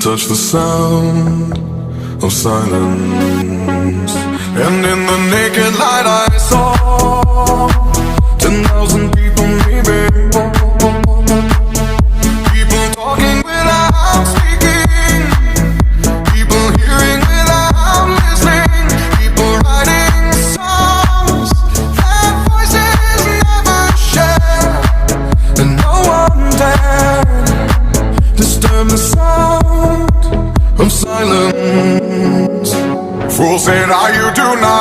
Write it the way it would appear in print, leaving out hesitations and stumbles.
touch the sound of silence. And in the naked light I saw 10,000 people, maybe. People talking without speaking, people hearing without listening, people writing songs that voices never share, and no one dared disturb the sound of silence. Fool said, "Are you do not?"